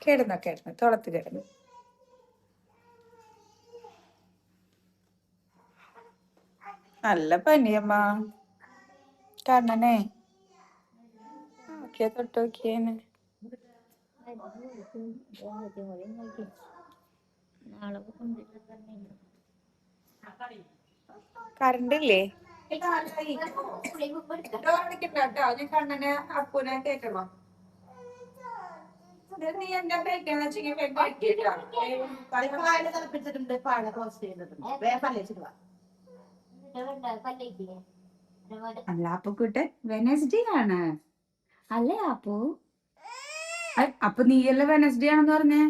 കിടന്നു തുളത്ത് കിടന്നു. നല്ല പനിയമ്മ. കണ്ണനെ നോക്കിയാ തൊട്ട് നോക്കിയേനെ. കറണ്ട് ഇല്ലേ? കണ്ണനെ അപ്പൂനെ കേട്ടണോ? നീ എന്താ കഴിക്കാന്ന് വെച്ചിട്ടുണ്ട്. പാല ക്ലോസ് ചെയ്യുന്നുണ്ട്. അല്ല അപ്പുക്കുട്ടെ വെനസ്ഡേ ആണ് അല്ലേ അപ്പു? അപ്പൊ നീയല്ലേ വെനസ്ഡേ ആണെന്ന് പറഞ്ഞേ?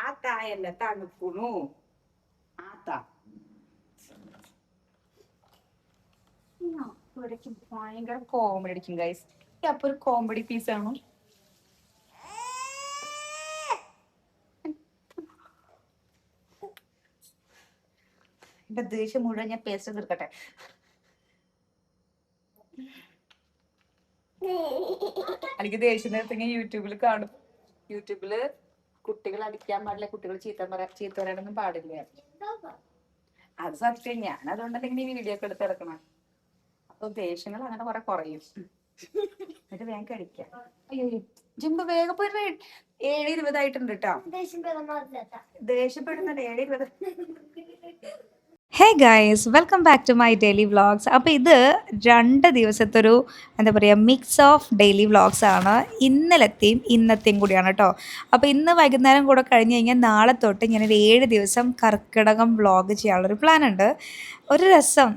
ആ തായല്ല തണുപ്പുണു. ആ താ ഭയങ്കര കോമഡി അടിക്കും ഗൈസ്. അപ്പൊ ഒരു കോമഡി പീസ് ആണോ? എന്റെ ദേഷ്യം മുഴുവൻ ഞാൻ പേസ്റ്റ് തീർക്കട്ടെ. എനിക്ക് ദേഷ്യം നേരത്തെ യൂട്യൂബിൽ കാണും. യൂട്യൂബില് കുട്ടികൾ അടിക്കാൻ പാടില്ല, കുട്ടികൾ ചീത്ത പറയാനൊന്നും പാടില്ല. അത് സത്യം. ഞാൻ അതുകൊണ്ടല്ലെങ്കിൽ ഈ വീഡിയോ ഒക്കെ എടുത്തിറക്കണം. അപ്പൊ ദേഷ്യങ്ങൾ അങ്ങനെ കുറെ കുറയും. എന്നിട്ട് വേഗം കഴിക്കാം. അയ്യോ ജിമ്പ് വേഗം പോയി 7:20 കേട്ടോ. ദേഷ്യപ്പെടുന്നുണ്ട്. 7:20. Hey guys, welcome back to my daily vlogs. അപ്പോൾ ഇത് 2 ദിവസത്തെ ഒരു എന്താ പറയുക മിക്സ് ഓഫ് ഡെയിലി വ്ളോഗ്സ് ആണ്. ഇന്നലത്തെയും ഇന്നത്തെയും കൂടിയാണ് കേട്ടോ. അപ്പോൾ ഇന്ന് വൈകുന്നേരം കൂടെ കഴിഞ്ഞ് കഴിഞ്ഞാൽ നാളെ തൊട്ട് ഞാനൊരു 7 ദിവസം കർക്കിടകം വ്ളോഗ് ചെയ്യാനുള്ളൊരു പ്ലാൻ ഉണ്ട്. ഒരു രസം.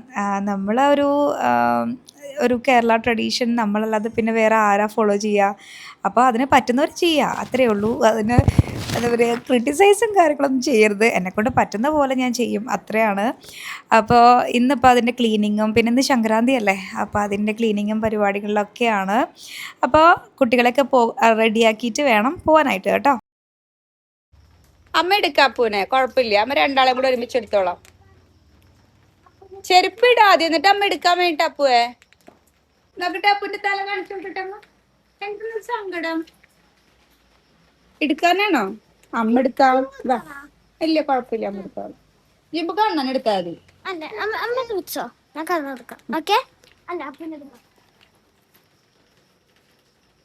ഒരു കേരള ട്രഡീഷൻ നമ്മളല്ലാതെ പിന്നെ വേറെ ആരാ ഫോളോ ചെയ്യുക? അപ്പോൾ അതിന് പറ്റുന്നവർ ചെയ്യുക, അത്രയേ ഉള്ളൂ. അതിന് എന്താ പറയുക ക്രിട്ടിസൈസും കാര്യങ്ങളൊന്നും ചെയ്യരുത്. എന്നെക്കൊണ്ട് പറ്റുന്ന പോലെ ഞാൻ ചെയ്യും, അത്രയാണ്. അപ്പോൾ ഇന്നിപ്പോൾ അതിൻ്റെ ക്ലീനിങ്ങും പിന്നെ ഇന്ന് സംക്രാന്തി അല്ലേ, അപ്പോൾ അതിൻ്റെ ക്ലീനിങ്ങും പരിപാടികളിലൊക്കെയാണ്. അപ്പോൾ കുട്ടികളെയൊക്കെ റെഡിയാക്കിയിട്ട് വേണം പോകാനായിട്ട് കേട്ടോ. അമ്മ എടുക്കാം അപ്പൂനെ, കുഴപ്പമില്ല. അമ്മ രണ്ടാളെയും കൂടെ ഒരുമിച്ച് എടുത്തോളാം. ചെരുപ്പ് ഇടാതെ എന്നിട്ട് അമ്മ എടുക്കാൻ വേണ്ടിട്ട് അപ്പുവേ നോക്കട്ടെ. അപ്പൂന്റെ തല കാണിച്ചു നോക്കട്ടെ. എന്തൊരു സങ്കടം. എടുക്കാനാണോ? അമ്മ എടുക്കാം. ഇല്ല കുഴപ്പമില്ല, അമ്മ എടുക്കാം. ജിമ്പ് കണ്ണൻ എടുത്താൽ മതി.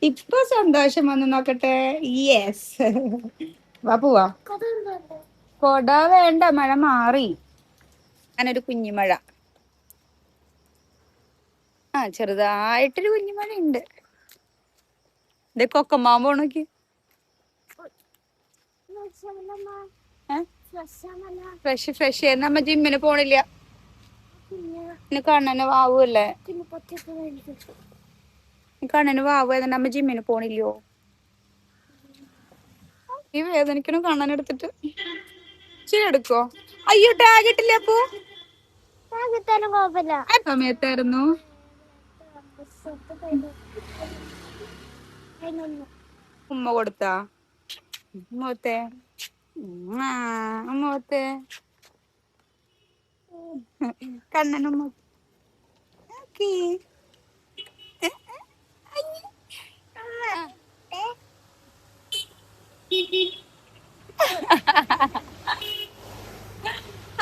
ഇപ്പൊ സന്തോഷം വന്ന് നോക്കട്ടെ. യെസ്, വാ പോവാ. കൊട വേണ്ട, മഴ മാറി. അങ്ങനൊരു കുഞ്ഞിമഴ. ആ ചെറുതായിട്ടൊരു കുഞ്ഞിമഴ ഉണ്ട്. ഇതേ കൊക്കമ്മാമ്പോ നോക്കി. ഫ്രഷ് നമ്മ ജിമ്മിന് പോണില്ല. ഇനി കണ്ണന് വാവൂല്ലേ? കണ്ണന് വാവു ഏതാണ്ട് നമ്മ ജിമ്മിന് പോണില്ലയോ? ഈ വേദനിക്കണം കണ്ണനെടുത്തിട്ട്. ശരി എടുക്കോ? അയ്യോ ടാഗ് ഇട്ടില്ല. അപ്പൊ സമയത്തായിരുന്നു. ഉമ്മ കൊടുത്താ മോത്തെ? മോത്തെ കണ്ണനും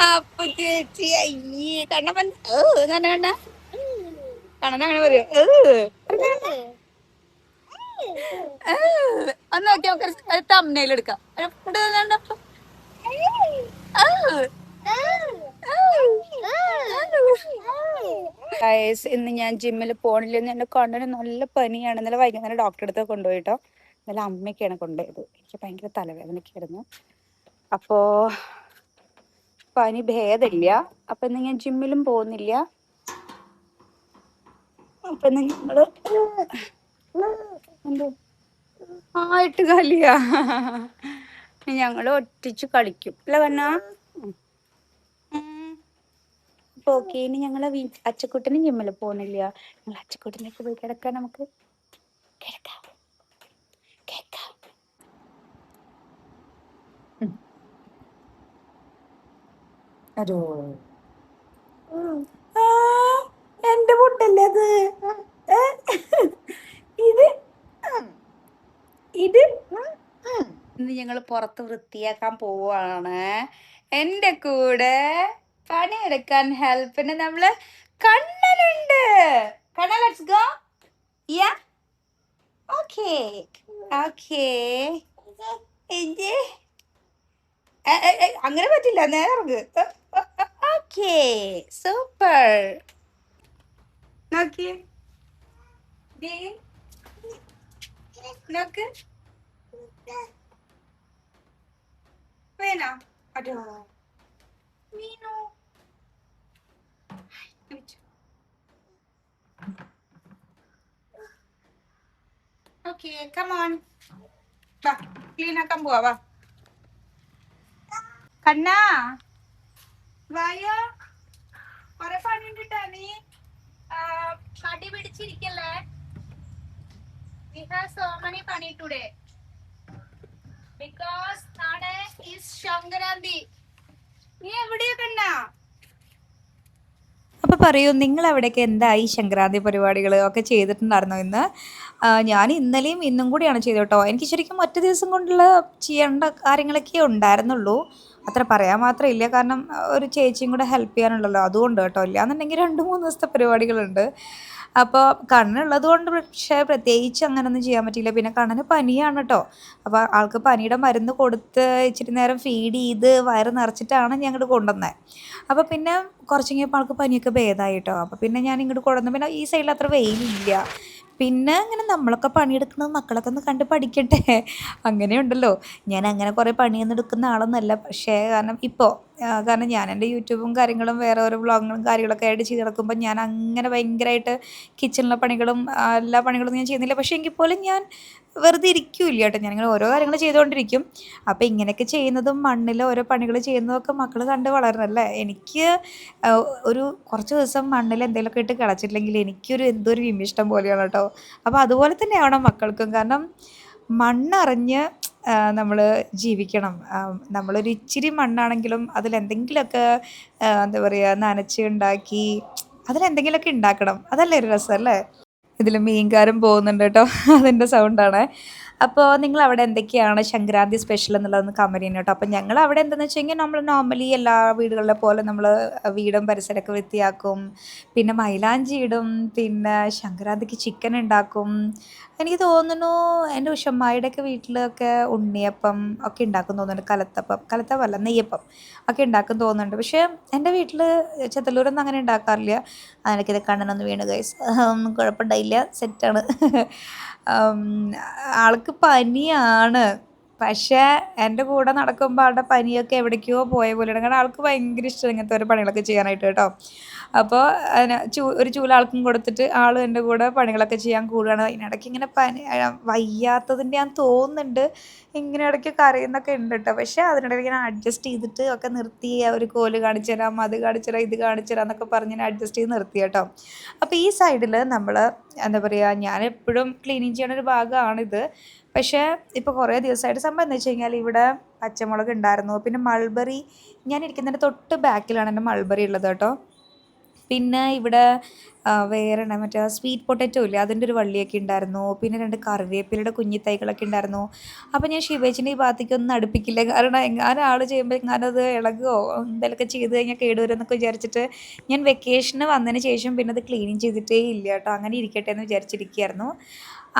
അപ്പൊ ചേച്ചി അയ്യേ കണ്ണൻ കണ്ണ കണ്ണനങ്ങനെ പറയോ? ഒന്ന് നോക്കി നമുക്ക് തമ്മനയിൽ എടുക്കാം. ഇന്ന് ഞാൻ ജിമ്മിൽ പോണില്ലെന്ന്. എന്റെ കണ്ണന് നല്ല പനിയാണ്. ഇന്നലെ വൈകുന്നേരം ഡോക്ടറെ അടുത്ത് കൊണ്ടുപോയിട്ടോ. ഇന്നലെ അമ്മയ്ക്കാണ് കൊണ്ടുപോയത്. എനിക്ക് ഭയങ്കര തലവേദനയ്ക്കായിരുന്നു. അപ്പോ പനി ഭേദമില്ല. അപ്പൊ ഇന്ന് ഞാൻ ജിമ്മിലും പോകുന്നില്ല. അപ്പൊ ഇന്ന് എന്തോ ആയിട്ട് കളിയാ. ഞങ്ങള് ഒറ്റിച്ച് കളിക്കും അല്ല കണ്ണാ? ഓക്കെ, ഇനി ഞങ്ങളെ അച്ചക്കുട്ടനും ജിമ്മിൽ പോകുന്നില്ല. ഞങ്ങൾ അച്ചക്കുട്ടനൊക്കെ പോയി കിടക്കാൻ. നമുക്ക് കിടക്കാം. എന്റെ മുട്ടല്ലേ അത്? ഞങ്ങൾ പുറത്ത് വൃത്തിയാക്കാൻ പോവാണ്. എൻ്റെ കൂടെ പണിയെടുക്കാൻ ഹെൽപ്പിന് നമ്മള് കണ്ണനുണ്ട്. Kanna, let's go. Yeah, okay okay. അങ്ങനെ പറ്റില്ല, നേരെ ഇറങ്ങ്. Okay, super. നോക്കിയേ, ദേ, നോക്ക്. വേണോ? അതോ മീനു. Okay, come on. വാ, ക്ലീൻ ആക്കാൻ പോവാ. വാ കണ്ണാ, വായോ. കൊറേ പണിയുണ്ടിട്ടാ. നീ മടി പിടിച്ചിരിക്കല്ലേ. We have so many പണി today because നാളെ is സംക്രാന്തി. നീ എവിടെയാ കണ്ണാ? അപ്പോൾ പറയൂ, നിങ്ങൾ അവിടെയൊക്കെ എന്തായി സംക്രാന്തി പരിപാടികൾ ഒക്കെ ചെയ്തിട്ടുണ്ടായിരുന്നോ ഇന്ന്? ഞാൻ ഇന്നലെയും ഇന്നും കൂടിയാണ് ചെയ്തത് കേട്ടോ. എനിക്ക് ശരിക്കും ഒറ്റ ദിവസം കൊണ്ടുള്ള ചെയ്യേണ്ട കാര്യങ്ങളൊക്കെ ഉണ്ടായിരുന്നുള്ളൂ. അത്ര പറയാൻ മാത്രമില്ല, കാരണം ഒരു ചേച്ചിയും കൂടെ ഹെൽപ്പ് ചെയ്യാനുള്ളല്ലോ, അതുകൊണ്ട് കേട്ടോ. ഇല്ലാന്നുണ്ടെങ്കിൽ 2-3 ദിവസത്തെ പരിപാടികളുണ്ട്. അപ്പോൾ കണ്ണുള്ളത് കൊണ്ട് പക്ഷേ പ്രത്യേകിച്ച് അങ്ങനെയൊന്നും ചെയ്യാൻ പറ്റിയില്ല. പിന്നെ കണ്ണന് പനിയാണ് കേട്ടോ. അപ്പോൾ ആൾക്ക് പനിയുടെ മരുന്ന് കൊടുത്ത് ഇച്ചിരി നേരം ഫീഡ് ചെയ്ത് വയറ് നിറച്ചിട്ടാണ് ഞാൻ ഇങ്ങോട്ട് കൊണ്ടുവന്നത്. അപ്പോൾ പിന്നെ കുറച്ച് കഴിഞ്ഞപ്പോൾ ആൾക്ക് പനിയൊക്കെ ഭേദമായി കേട്ടോ. അപ്പോൾ പിന്നെ ഞാൻ ഇങ്ങോട്ട് കൊണ്ടുവന്നു. പിന്നെ ഈ സൈഡിൽ അത്ര വെയിലില്ല. പിന്നെ ഇങ്ങനെ നമ്മളൊക്കെ പണിയെടുക്കുന്നത് മക്കളൊക്കെ ഒന്ന് കണ്ട് പഠിക്കട്ടെ, അങ്ങനെയുണ്ടല്ലോ. ഞാൻ അങ്ങനെ കുറേ പണിയൊന്നും എടുക്കുന്ന ആളൊന്നുമല്ല. പക്ഷേ കാരണം ഞാൻ എൻ്റെ യൂട്യൂബും കാര്യങ്ങളും വേറെ ഓരോ വ്ളോഗുകളും കാര്യങ്ങളൊക്കെ ആയിട്ട് ചെയ്ത് നടക്കുമ്പോൾ ഞാൻ അങ്ങനെ ഭയങ്കരമായിട്ട് കിച്ചണിലെ പണികളും എല്ലാ പണികളും ഞാൻ ചെയ്യുന്നില്ല. പക്ഷേ എങ്കിൽ പോലും ഞാൻ വെറുതെ ഇരിക്കില്ല കേട്ടോ. ഞാനിങ്ങനെ ഓരോ കാര്യങ്ങൾ ചെയ്തുകൊണ്ടിരിക്കും. അപ്പോൾ ഇങ്ങനെയൊക്കെ ചെയ്യുന്നതും മണ്ണിൽ ഓരോ പണികൾ ചെയ്യുന്നതൊക്കെ മക്കൾ കണ്ട് വളരണമല്ലേ. എനിക്ക് ഒരു കുറച്ച് ദിവസം മണ്ണിൽ എന്തെങ്കിലുമൊക്കെ ഇട്ട് കിളച്ചിട്ടില്ലെങ്കിൽ എനിക്കൊരു എന്തോ ഒരു വിമിഷ്ടം പോലെയാണ് കേട്ടോ. അപ്പോൾ അതുപോലെ തന്നെയാവണം മക്കൾക്കും. കാരണം മണ്ണറിഞ്ഞ് നമ്മൾ ജീവിക്കണം. നമ്മളൊരു ഇച്ചിരി മണ്ണാണെങ്കിലും അതിലെന്തെങ്കിലുമൊക്കെ എന്താ പറയുക, നനച്ച് ഉണ്ടാക്കി അതിലെന്തെങ്കിലുമൊക്കെ ഉണ്ടാക്കണം. അതല്ലേ ഒരു രസമല്ലേ. ഇതിൽ മീൻകാരൻ പോകുന്നുണ്ട് കേട്ടോ, അതിൻ്റെ സൗണ്ടാണ്. അപ്പോൾ നിങ്ങളവിടെ എന്തൊക്കെയാണ് സംക്രാന്തി സ്പെഷ്യൽ എന്നുള്ളതൊന്ന് കമൻറ്റ് ചെയ്യണം കേട്ടോ. അപ്പോൾ ഞങ്ങൾ അവിടെ എന്താണെന്ന് വെച്ച് കഴിഞ്ഞാൽ നമ്മൾ നോർമലി എല്ലാ വീടുകളിലെ പോലെ നമ്മൾ വീടും പരിസരമൊക്കെ വൃത്തിയാക്കും. പിന്നെ മൈലാഞ്ചി ഇടും. പിന്നെ സംക്രാന്തിക്ക് ചിക്കൻ ഉണ്ടാക്കും. എനിക്ക് തോന്നുന്നു എൻ്റെ ഉഷമ്മായിയുടെയൊക്കെ വീട്ടിലൊക്കെ ഉണ്ണിയപ്പം ഒക്കെ ഉണ്ടാക്കും തോന്നുന്നുണ്ട്. കലത്തപ്പമല്ല, നെയ്യപ്പം ഒക്കെ ഉണ്ടാക്കും തോന്നുന്നുണ്ട്. പക്ഷേ എൻ്റെ വീട്ടിൽ ചെത്തല്ലൂരൊന്നും അങ്ങനെ ഉണ്ടാക്കാറില്ല. അതിനൊക്കെ ഇത് കണ്ണനൊന്ന് വീണ് ഗൈസ്, ഒന്നും കുഴപ്പമുണ്ടായില്ല, സെറ്റാണ്. ആൾക്ക് പനിയാണ്. പക്ഷേ എൻ്റെ കൂടെ നടക്കുമ്പോൾ ആളുടെ പനിയൊക്കെ എവിടേക്കോ പോയ പോലെയാണ്. കാരണം ആൾക്ക് ഭയങ്കര ഇഷ്ടമാണ് ഇങ്ങനത്തെ ഓരോ പണികളൊക്കെ ചെയ്യാനായിട്ട് കേട്ടോ. അപ്പോൾ അതിന് ഒരു ചൂല ആൾക്കും കൊടുത്തിട്ട് ആളും എൻ്റെ കൂടെ പണികളൊക്കെ ചെയ്യാൻ കൂടുകയാണ്. അതിനിടയ്ക്ക് ഇങ്ങനെ വയ്യാത്തതിൻ്റെ ഞാൻ തോന്നുന്നുണ്ട്, ഇങ്ങനെ ഇടയ്ക്ക് കരയുന്നൊക്കെ ഉണ്ട് കേട്ടോ. പക്ഷേ അതിനിടയ്ക്ക് ഞാൻ അഡ്ജസ്റ്റ് ചെയ്തിട്ട് ഒക്കെ നിർത്തി. ഒരു കോല് കാണിച്ചു തരാം, അത് കാണിച്ചു തരാം, ഇത് കാണിച്ചു തരാം എന്നൊക്കെ പറഞ്ഞ് ഞാൻ അഡ്ജസ്റ്റ് ചെയ്ത് നിർത്തി കേട്ടോ. അപ്പോൾ ഈ സൈഡിൽ നമ്മൾ എന്താ പറയുക, ഞാൻ എപ്പോഴും ക്ലീനിങ് ചെയ്യണ ഒരു ഭാഗമാണിത്. പക്ഷേ ഇപ്പോൾ കുറേ ദിവസമായിട്ട് സംഭവം എന്ന് വെച്ച് കഴിഞ്ഞാൽ ഇവിടെ പച്ചമുളക് ഉണ്ടായിരുന്നു. പിന്നെ മൾബറി, ഞാൻ ഇരിക്കുന്നതിൻ്റെ തൊട്ട് ബാക്കിലാണ് എൻ്റെ മൾബറി ഉള്ളത് കേട്ടോ. പിന്നെ ഇവിടെ വേറെ മറ്റേ സ്വീറ്റ് പൊട്ടറ്റോ ഇല്ലേ, അതിൻ്റെ ഒരു വള്ളിയൊക്കെ ഉണ്ടായിരുന്നു. പിന്നെ 2 കറിവേപ്പിലയുടെ കുഞ്ഞി തൈകളൊക്കെ ഉണ്ടായിരുന്നു. അപ്പോൾ ഞാൻ ശിവേച്ചിൻ്റെ ഈ ഭാഗത്തേക്കൊന്നും അടുപ്പിക്കില്ല, കാരണം എങ്ങാനും ആൾ ചെയ്യുമ്പോൾ എങ്ങാനത് ഇളകുമോ എന്തെങ്കിലുമൊക്കെ ചെയ്ത് കഴിഞ്ഞാൽ കേടുവരുമെന്നൊക്കെ വിചാരിച്ചിട്ട് ഞാൻ വെക്കേഷന് വന്നതിന് ശേഷം പിന്നെ അത് ക്ലീനിങ് ചെയ്തിട്ടേ ഇല്ല കേട്ടോ. അങ്ങനെ ഇരിക്കട്ടെ എന്ന് വിചാരിച്ചിരിക്കുകയായിരുന്നു.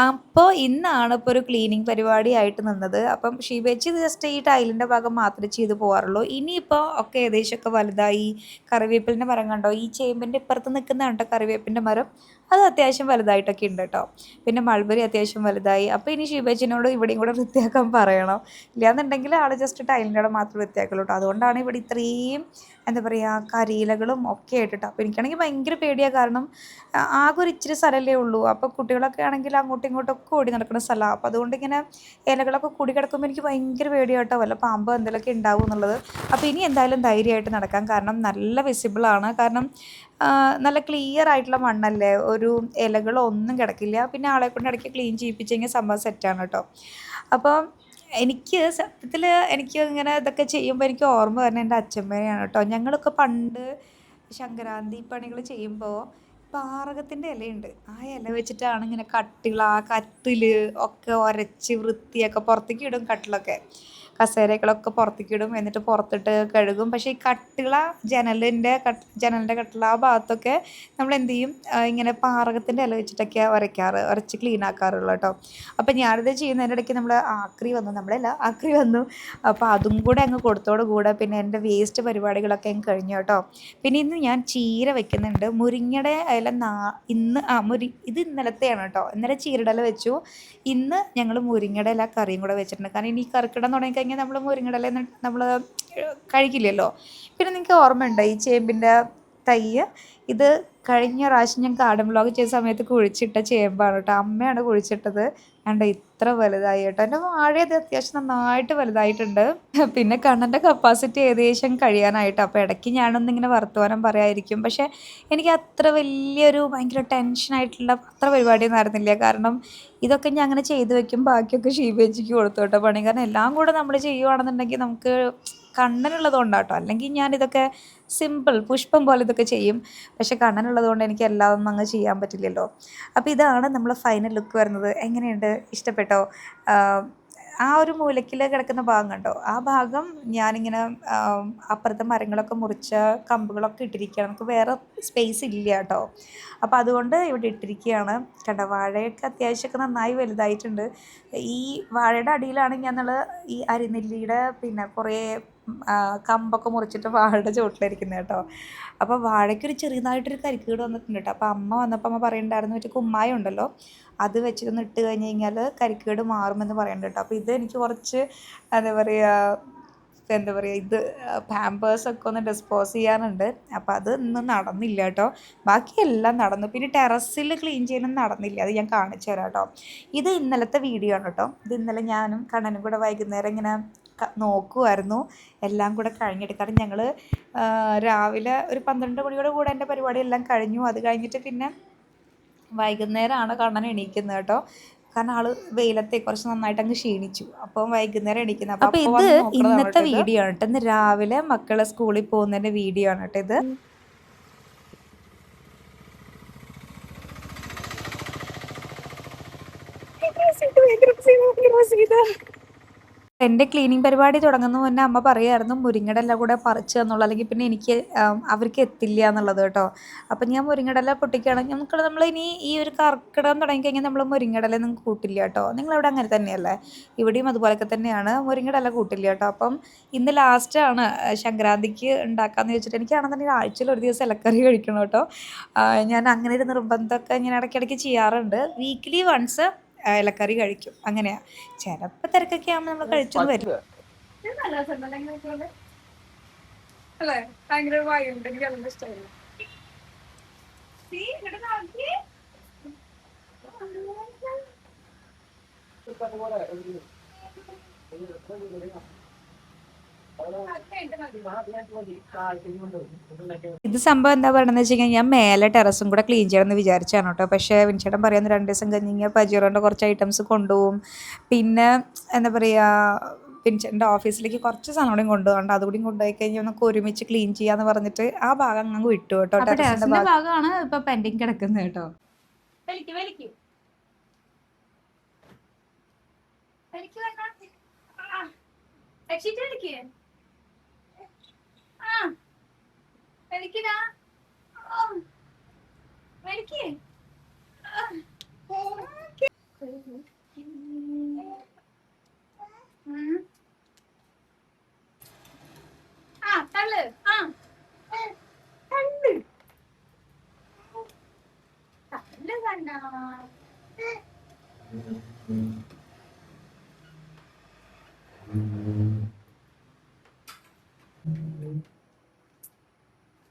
അപ്പോൾ ഇന്നാണ് ഇപ്പോൾ ഒരു ക്ലീനിങ് പരിപാടിയായിട്ട് നിന്നത്. അപ്പം ഷീബേച്ചി ജസ്റ്റ് ഈ ടൈലിൻ്റെ ഭാഗം മാത്രമേ ചെയ്ത് പോകാറുള്ളൂ. ഇനിയിപ്പോൾ ഒക്കെ ഏകദേശമൊക്കെ വലുതായി. കറിവേപ്പിലിൻ്റെ മരം കണ്ടോ, ഈ ചേമ്പിൻ്റെ ഇപ്പുറത്ത് നിൽക്കുന്ന കണ്ടോ കറിവേപ്പിൻ്റെ മരം, അത് അത്യാവശ്യം വലുതായിട്ടൊക്കെ ഉണ്ട് കേട്ടോ. പിന്നെ മൾബറി അത്യാവശ്യം വലുതായി. അപ്പോൾ ഇനി ഷീബേച്ചിനോട് ഇവിടെയും കൂടെ വൃത്തിയാക്കാൻ പറയണം. ഇല്ലാന്നുണ്ടെങ്കിൽ ആൾ ജസ്റ്റ് ടൈലിൻ്റെ അവിടെ മാത്രമേ വൃത്തിയാക്കുള്ളൂ കേട്ടോ. അതുകൊണ്ടാണ് ഇവിടെ ഇത്രയും എന്താ പറയുക കരിയിലകളും ഒക്കെ ആയിട്ടോ. അപ്പോൾ എനിക്കാണെങ്കിൽ ഭയങ്കര പേടിയാണ്, കാരണം ആകെ ഒരു ഇച്ചിരി സ്ഥലമല്ലേ ഉള്ളൂ. അപ്പോൾ കുട്ടികളൊക്കെ ആണെങ്കിൽ അങ്ങോട്ടും ഇങ്ങോട്ടൊക്കെ ഓടി നടക്കുന്ന സ്ഥലമാണ്. അപ്പോൾ അതുകൊണ്ട് ഇങ്ങനെ ഇലകളൊക്കെ കൂടി കിടക്കുമ്പോൾ എനിക്ക് ഭയങ്കര പേടിയാട്ടോ, വല്ല പാമ്പ് എന്തെങ്കിലുമൊക്കെ ഉണ്ടാവും എന്നുള്ളത്. അപ്പോൾ ഇനി എന്തായാലും ധൈര്യമായിട്ട് നടക്കാം, കാരണം നല്ല വിസിബിളാണ്. കാരണം നല്ല ക്ലിയർ ആയിട്ടുള്ള മണ്ണല്ലേ, ഒരു ഇലകളോ ഒന്നും കിടക്കില്ല. പിന്നെ ആളെ കൊണ്ട് ഇടയ്ക്ക് ക്ലീൻ ചെയ്യിപ്പിച്ചെങ്കിൽ സംഭവം സെറ്റാണ് കേട്ടോ. അപ്പോൾ എനിക്ക് സത്യത്തിൽ എനിക്ക് ഇങ്ങനെ ഇതൊക്കെ ചെയ്യുമ്പോൾ എനിക്ക് ഓർമ്മ വരുന്നത് എൻ്റെ അച്ഛമ്മയാണ് കേട്ടോ. ഞങ്ങളൊക്കെ പണ്ട് സംക്രാന്തി പണികൾ ചെയ്യുമ്പോൾ പാറകത്തിൻ്റെ ഇലയുണ്ട്. ആ ഇല വെച്ചിട്ടാണ് ഇങ്ങനെ കട്ടിള, കട്ടിൽ ഒക്കെ ഉരച്ച് വൃത്തിയൊക്കെ പുറത്തേക്ക് ഇടും. കട്ടിലൊക്കെ കസേരകളൊക്കെ പുറത്തേക്ക് ഇടും. എന്നിട്ട് പുറത്തിട്ട് കഴുകും. പക്ഷേ ഈ കട്ടിള ജനലിൻ്റെ കട്ടിള ആ ഭാഗത്തൊക്കെ നമ്മൾ എന്ത് ചെയ്യും, ഇങ്ങനെ പാറകത്തിൻ്റെ ഇല വെച്ചിട്ടൊക്കെയാണ് ഉരച്ച് ക്ലീൻ ആക്കാറുള്ളൂ കേട്ടോ. അപ്പം ഞാനിത് ചെയ്യുന്നതിൻ്റെ ഇടയ്ക്ക് നമ്മളല്ല ആക്രി വന്നു. അപ്പോൾ അതും കൂടെ അങ്ങ് കൊടുത്തോട് കൂടെ പിന്നെ എൻ്റെ വേസ്റ്റ് പരിപാടികളൊക്കെ അങ്ങ് കഴിഞ്ഞു കേട്ടോ. പിന്നെ ഇന്ന് ഞാൻ ചീര വെക്കുന്നുണ്ട്. മുരിങ്ങയുടെ ഇല ഇത് ഇന്നലത്തെയാണ് കേട്ടോ. ഇന്നലെ ചീരയുടെ ഇല വെച്ചു. ഇന്ന് ഞങ്ങൾ മുരിങ്ങയുടെ ഇല കറിയും കൂടെ വെച്ചിട്ടുണ്ട്. കാരണം ഇനി കറിക്കിടാൻ തുടങ്ങിക്കഴിഞ്ഞാൽ നമ്മൾ മുരിങ്ങയുടെ ഇല നമ്മൾ കഴിക്കില്ലല്ലോ. പിന്നെ നിങ്ങൾക്ക് ഓർമ്മയുണ്ടോ ഈ ചേമ്പിൻ്റെ തൈ? ഇത് കഴിഞ്ഞ പ്രാവശ്യം ഞാൻ ഗാർഡൻ വ്ളോഗ് ചെയ്ത സമയത്ത് കുഴിച്ചിട്ട ചേമ്പാണ് കേട്ടോ. അമ്മയാണ് കുഴിച്ചിട്ടത്. കണ്ടോ ഇത്ര വലുതായി കേട്ടോ. എൻ്റെ വാഴയത് അത്യാവശ്യം നന്നായിട്ട് വലുതായിട്ടുണ്ട്. പിന്നെ കണ്ണൻ്റെ കപ്പാസിറ്റി ഏകദേശം കഴിയാനായിട്ട്. അപ്പോൾ ഇടയ്ക്ക് ഞാനൊന്നിങ്ങനെ വർത്തമാനം പറയാതിരിക്കും. പക്ഷേ എനിക്ക് അത്ര വലിയൊരു ഭയങ്കര ടെൻഷനായിട്ടുള്ള അത്ര പരിപാടിയൊന്നും ആയിരുന്നില്ല. കാരണം ഇതൊക്കെ ഞാൻ അങ്ങനെ ചെയ്ത് വെക്കും. ബാക്കിയൊക്കെ ഷീബേച്ചിക്ക് കൊടുത്തു കേട്ടോ പണി. കാരണം എല്ലാം കൂടെ നമ്മൾ ചെയ്യുവാണെന്നുണ്ടെങ്കിൽ നമുക്ക് കണ്ണനുള്ളത് കൊണ്ടാട്ടോ. അല്ലെങ്കിൽ ഞാനിതൊക്കെ സിമ്പിൾ പുഷ്പം പോലെ ഇതൊക്കെ ചെയ്യും. പക്ഷേ കണ്ണനുള്ളത് കൊണ്ട് എനിക്ക് എല്ലാം ഒന്നും അങ്ങ് ചെയ്യാൻ പറ്റില്ലല്ലോ. അപ്പോൾ ഇതാണ് നമ്മൾ ഫൈനൽ ലുക്ക് വരുന്നത്. എങ്ങനെയുണ്ട്, ഇഷ്ടപ്പെട്ടോ? ആ ഒരു മൂലയ്ക്കിൽ കിടക്കുന്ന ഭാഗം കണ്ടോ? ആ ഭാഗം ഞാനിങ്ങനെ അപ്പുറത്തെ മരങ്ങളൊക്കെ മുറിച്ച കമ്പുകളൊക്കെ ഇട്ടിരിക്കുകയാണ്. നമുക്ക് വേറെ സ്പേസ് ഇല്ല കേട്ടോ. അപ്പോൾ അതുകൊണ്ട് ഇവിടെ ഇട്ടിരിക്കുകയാണ്. കണ്ടോ വാഴയൊക്കെ അത്യാവശ്യമൊക്കെ നന്നായി വലുതായിട്ടുണ്ട്. ഈ വാഴയുടെ അടിയിലാണ് ഞങ്ങൾ ഈ അരിനെല്ലിയുടെ പിന്നെ കുറേ കമ്പൊക്കെ മുറിച്ചിട്ട് വാഴയുടെ ചുവട്ടിലിരിക്കുന്നത് കേട്ടോ. അപ്പോൾ വാഴയ്ക്കൊരു ചെറിയതായിട്ടൊരു കരിക്കേട് വന്നിട്ടുണ്ട് കേട്ടോ. അപ്പോൾ അമ്മ വന്നപ്പോൾ അമ്മ പറയുന്നുണ്ടായിരുന്നു മറ്റേ കുമ്മായം ഉണ്ടല്ലോ, അത് വെച്ചിട്ടൊന്ന് ഇട്ട് കഴിഞ്ഞ് കഴിഞ്ഞാൽ കരിക്കേട് മാറുമെന്ന് പറയുന്നുണ്ട് കേട്ടോ. അപ്പോൾ ഇത് എനിക്ക് കുറച്ച് എന്താ പറയുക ഇത് പാമ്പേഴ്സൊക്കെ ഒന്ന് ഡിസ്പോസ് ചെയ്യാനുണ്ട്. അപ്പോൾ അത് ഇന്ന് നടന്നില്ല കേട്ടോ. ബാക്കിയെല്ലാം നടന്നു. പിന്നെ ടെറസിൽ ക്ലീൻ ചെയ്യാനൊന്നും നടന്നില്ല. അത് ഞാൻ കാണിച്ചു തരാം കേട്ടോ. ഇത് ഇന്നലത്തെ വീഡിയോ ആണ് കേട്ടോ. ഇത് ഇന്നലെ ഞാനും കണ്ണനും കൂടെ വൈകുന്നേരം ഇങ്ങനെ നോക്കുമായിരുന്നു എല്ലാം കൂടെ കഴിഞ്ഞിട്ട്. കാരണം ഞങ്ങൾ രാവിലെ ഒരു 12 മണിയോട് കൂടെ എൻ്റെ പരിപാടിയെല്ലാം കഴിഞ്ഞു. അത് കഴിഞ്ഞിട്ട് പിന്നെ വൈകുന്നേരമാണ് കണ്ണൻ എണീക്കുന്നത് കേട്ടോ. കാരണം ആള് വെയിലത്തെ കുറച്ച് നന്നായിട്ട് അങ്ങ് ക്ഷീണിച്ചു. അപ്പം വൈകുന്നേരം എണീക്കുന്നത്. അപ്പോൾ ഇത് ഇന്നത്തെ വീഡിയോ ആണ് കേട്ടോ. ഇന്ന് രാവിലെ മക്കളെ സ്കൂളിൽ പോകുന്നതിൻ്റെ വീഡിയോ ആണ് കേട്ടോ ഇത്. എൻ്റെ ക്ലീനിങ് പരിപാടി തുടങ്ങുന്ന മുന്നേ അമ്മ പറയുമായിരുന്നു മുരിങ്ങയുടെ ഇല കൂടെ പറിച്ച് തന്നുള്ളൂ, അല്ലെങ്കിൽ പിന്നെ എനിക്ക് അവർക്ക് എത്തില്ല എന്നുള്ളത് കേട്ടോ. അപ്പം ഞാൻ മുരിങ്ങയുടെ ഇല പൊട്ടിക്കുകയാണെങ്കിൽ നമ്മളിനി ഈ ഒരു കർക്കിടകം തുടങ്ങിക്കഴിഞ്ഞാൽ നമ്മൾ മുരിങ്ങയുടെ ഇല ഒന്നും കൂട്ടില്ല കേട്ടോ. നിങ്ങളവിടെ അങ്ങനെ തന്നെയല്ലേ? ഇവിടെയും അതുപോലെയൊക്കെ തന്നെയാണ്, മുരിങ്ങയുടെ ഇല കൂട്ടില്ല കേട്ടോ. അപ്പം ഇന്ന് ലാസ്റ്റാണ് സംക്രാന്തിക്ക് ഉണ്ടാക്കാമെന്ന് വെച്ചിട്ട്. എനിക്കാണെന്നുണ്ടെങ്കിൽ ആഴ്ചയിൽ ഒരു ദിവസം ഇലക്കറി കഴിക്കണം കേട്ടോ. ഞാൻ അങ്ങനെ ഒരു നിർബന്ധമൊക്കെ ഞാൻ ഇടയ്ക്കിടയ്ക്ക് ചെയ്യാറുണ്ട്. വീക്ക്ലി വൺസ് ഇലക്കറി കഴിക്കും. അങ്ങനെയാണ്. ചിലപ്പോൾ തിരക്കൊക്കെ ആകുമ്പോൾ നമ്മൾ കഴിച്ചെന്ന് വരും. ഇത് സംഭവം എന്താ പറയണമെന്ന് വെച്ച് കഴിഞ്ഞാൽ ഞാൻ മേലെ ടെറസും കൂടെ ക്ലീൻ ചെയ്യണമെന്ന് വിചാരിച്ചാണ് കേട്ടോ. പക്ഷേ വിൻചേട്ടൻ പറയുന്ന 2 ദിവസം കഴിഞ്ഞ് പജിറോൻ്റെ കുറച്ച് ഐറ്റംസ് കൊണ്ടുപോകും. പിന്നെ എന്താ പറയുക, വിൻചേട്ടൻ്റെ ഓഫീസിലേക്ക് കുറച്ച് സാധനം കൂടി കൊണ്ടുപോകണ്ട, അതുകൂടി കൊണ്ടുപോയി കഴിഞ്ഞാൽ നമുക്ക് ഒരുമിച്ച് ക്ലീൻ ചെയ്യാന്ന് പറഞ്ഞിട്ട് ആ ഭാഗം അങ്ങ് വിട്ടു കേട്ടോ. ടെറസിൻ്റെ ഭാഗമാണ് ഇപ്പൊ പെൻഡിങ് കിടക്കുന്നത് കേട്ടോ.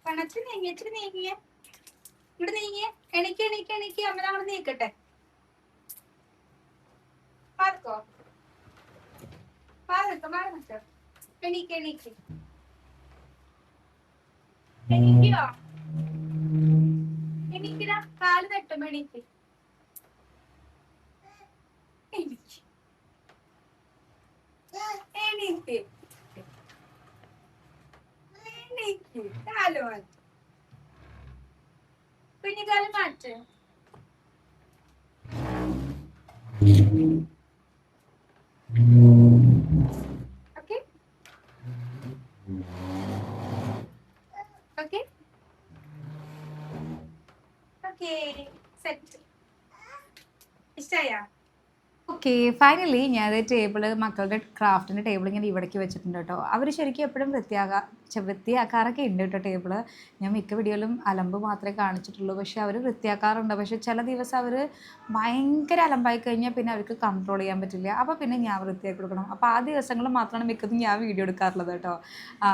പണത്തിന് നീങ്ങിയ ഇവിടെ നീങ്ങിയ എണിക്ക് അമ്മ നമ്മൾ നീക്കട്ടെ. എണീക്കോ കാല് തട്ടും. എണീക്ക് എണീക്ക് എണീക്ക് കാല് കുഞ്ഞിക്കാലം മാറ്റ്. Okay okay okay set. ഇഷ്ടായാ? ഓക്കെ, ഫൈനലി ഞാൻ ടേബിള് മക്കളുടെ ക്രാഫ്റ്റിൻ്റെ ടേബിൾ ഇങ്ങനെ ഇവിടേക്ക് വെച്ചിട്ടുണ്ട് കേട്ടോ. അവർ ശരിക്കും എപ്പോഴും വൃത്തിയാക്കാറൊക്കെ ഉണ്ട് കേട്ടോ ടേബിള്. ഞാൻ മിക്ക വീഡിയോയിലും അലമ്പ് മാത്രമേ കാണിച്ചിട്ടുള്ളൂ, പക്ഷേ അവർ വൃത്തിയാക്കാറുണ്ട്. പക്ഷേ ചില ദിവസം അവർ ഭയങ്കര അലമ്പായി കഴിഞ്ഞാൽ പിന്നെ അവർക്ക് കൺട്രോൾ ചെയ്യാൻ പറ്റില്ല. അപ്പോൾ പിന്നെ ഞാൻ വൃത്തിയാക്കി കൊടുക്കണം. അപ്പോൾ ആ ദിവസങ്ങൾ മാത്രമാണ് മിക്കതും ഞാൻ വീഡിയോ എടുക്കാറുള്ളത് കേട്ടോ.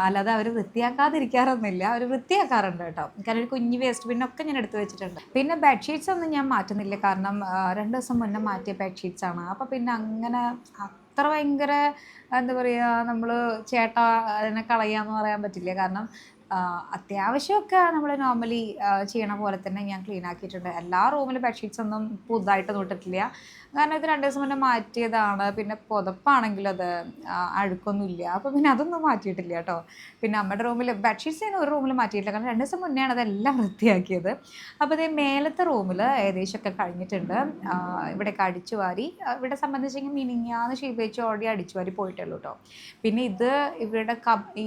അല്ലാതെ അവർ വൃത്തിയാക്കാതിരിക്കാറൊന്നുമില്ല, അവർ വൃത്തിയാക്കാറുണ്ട് കേട്ടോ. കാരണം ഒരു കുഞ്ഞ് വേസ്റ്റ് പിന്നൊക്കെ ഞാൻ എടുത്ത് വെച്ചിട്ടുണ്ട്. പിന്നെ ബെഡ്ഷീറ്റ്സ് ഒന്നും ഞാൻ മാറ്റുന്നില്ല, കാരണം 2 ദിവസം മുന്നേ മാറ്റിയ ബെഡ്ഷീറ്റ്സ് ആണ്. അപ്പോൾ പിന്നെ അങ്ങനെ അത്ര ഭയങ്കര എന്താ പറയുക, നമ്മൾ ചേട്ടാ അതിനെ കളയാന്ന് പറയാൻ പറ്റില്ല. കാരണം അത്യാവശ്യമൊക്കെ നമ്മൾ നോർമലി ചെയ്യണ പോലെ തന്നെ ഞാൻ ക്ലീൻ ആക്കിയിട്ടുണ്ട്. എല്ലാ റൂമിലും ബെഡ്ഷീറ്റ്സ് ഒന്നും പുതുതായിട്ട് തൊട്ടിട്ടില്ല, കാരണം ഇത് 2 ദിവസം മുന്നേ മാറ്റിയതാണ്. പിന്നെ പുതപ്പാണെങ്കിലും അത് അഴുക്കൊന്നുമില്ല, അപ്പോൾ പിന്നെ അതൊന്നും മാറ്റിയിട്ടില്ല കേട്ടോ. പിന്നെ അമ്മയുടെ റൂമിൽ ബെഡ്ഷീറ്റ്സ് ഞാൻ ഒരു റൂമിൽ മാറ്റിയിട്ടില്ല, കാരണം 2 ദിവസം മുന്നെയാണ് അതെല്ലാം വൃത്തിയാക്കിയത്. അപ്പോൾ ഇതേ മേലത്തെ റൂമിൽ ഏകദേശമൊക്കെ കഴിഞ്ഞിട്ടുണ്ട്. ഇവിടെയൊക്കെ അടിച്ചു വാരി, ഇവിടെ സംബന്ധിച്ചെങ്കിൽ മിനിങ്ങാന്ന് ഷീപേച്ച് ഓൾറെഡി അടിച്ചു വാരി പോയിട്ടുള്ളൂ കേട്ടോ. പിന്നെ ഇത് ഇവരുടെ